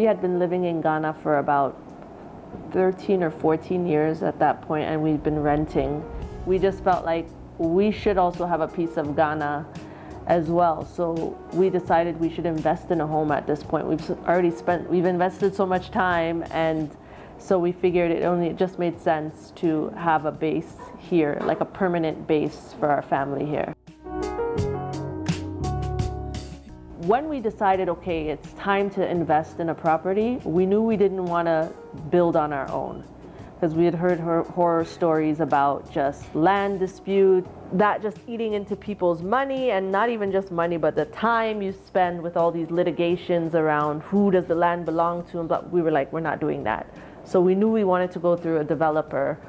had been living in Ghana for about 13 or 14 years at that point, and we'd been renting. We just felt like we should also have a piece of Ghana as well. So we decided we should invest in a home at this point. We've invested so much time, and so we figured it just made sense to have a base here, like a permanent base for our family here. When we decided, okay, it's time to invest in a property, we knew we didn't want to build on our own, because we had heard horror stories about just land dispute, that just eating into people's money, and not even just money, but the time you spend with all these litigations around who does the land belong to, but we were like, we're not doing that. So we knew we wanted to go through a developer.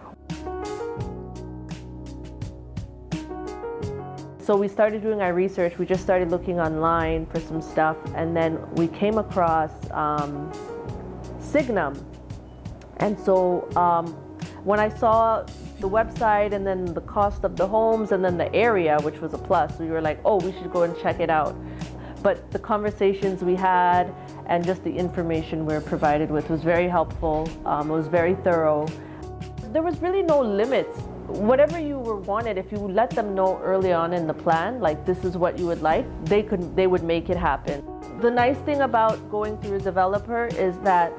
So we started doing our research. We just started looking online for some stuff, and then we came across Signum. And so when I saw the website and then the cost of the homes and then the area, which was a plus, we were like, oh, we should go and check it out. But the conversations we had and just the information we were provided with was very helpful. It was very thorough. There was really no limits. Whatever you wanted, if you let them know early on in the plan, like this is what you would like, they would make it happen. The nice thing about going through a developer is that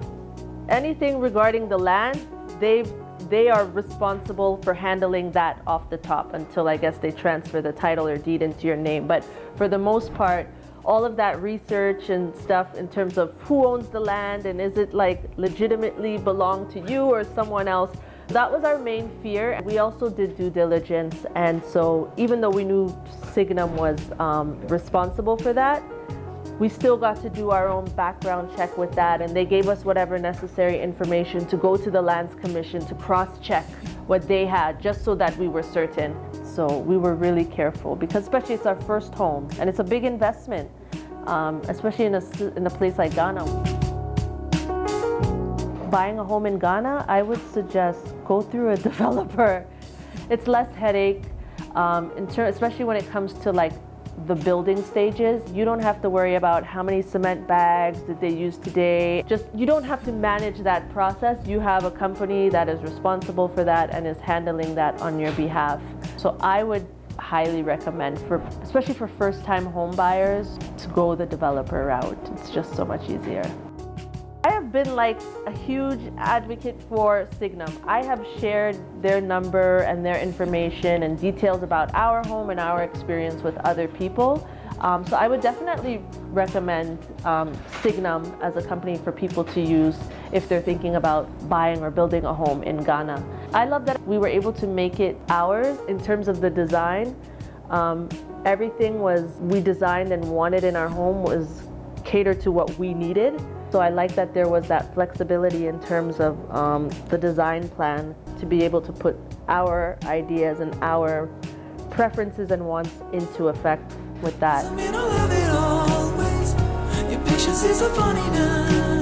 anything regarding the land, they are responsible for handling that off the top until I guess they transfer the title or deed into your name. But for the most part, all of that research and stuff in terms of who owns the land and is it like legitimately belong to you or someone else, that was our main fear. We also did due diligence, and so even though we knew Signum was responsible for that, we still got to do our own background check with that, and they gave us whatever necessary information to go to the Lands Commission to cross-check what they had, just so that we were certain. So we were really careful, because especially it's our first home, and it's a big investment, especially in a place like Ghana. Buying a home in Ghana, I would suggest go through a developer. It's less headache, especially when it comes to like the building stages. You don't have to worry about how many cement bags did they use today. You don't have to manage that process. You have a company that is responsible for that and is handling that on your behalf. So I would highly recommend, especially for first-time home buyers, to go the developer route. It's just so much easier. I have been like a huge advocate for Signum. I have shared their number and their information and details about our home and our experience with other people. So I would definitely recommend Signum as a company for people to use if they're thinking about buying or building a home in Ghana. I love that we were able to make it ours in terms of the design. Everything we designed and wanted in our home was catered to what we needed. So I like that there was that flexibility in terms of the design plan to be able to put our ideas and our preferences and wants into effect with that. I mean, I love it always. Your patience is a funny now.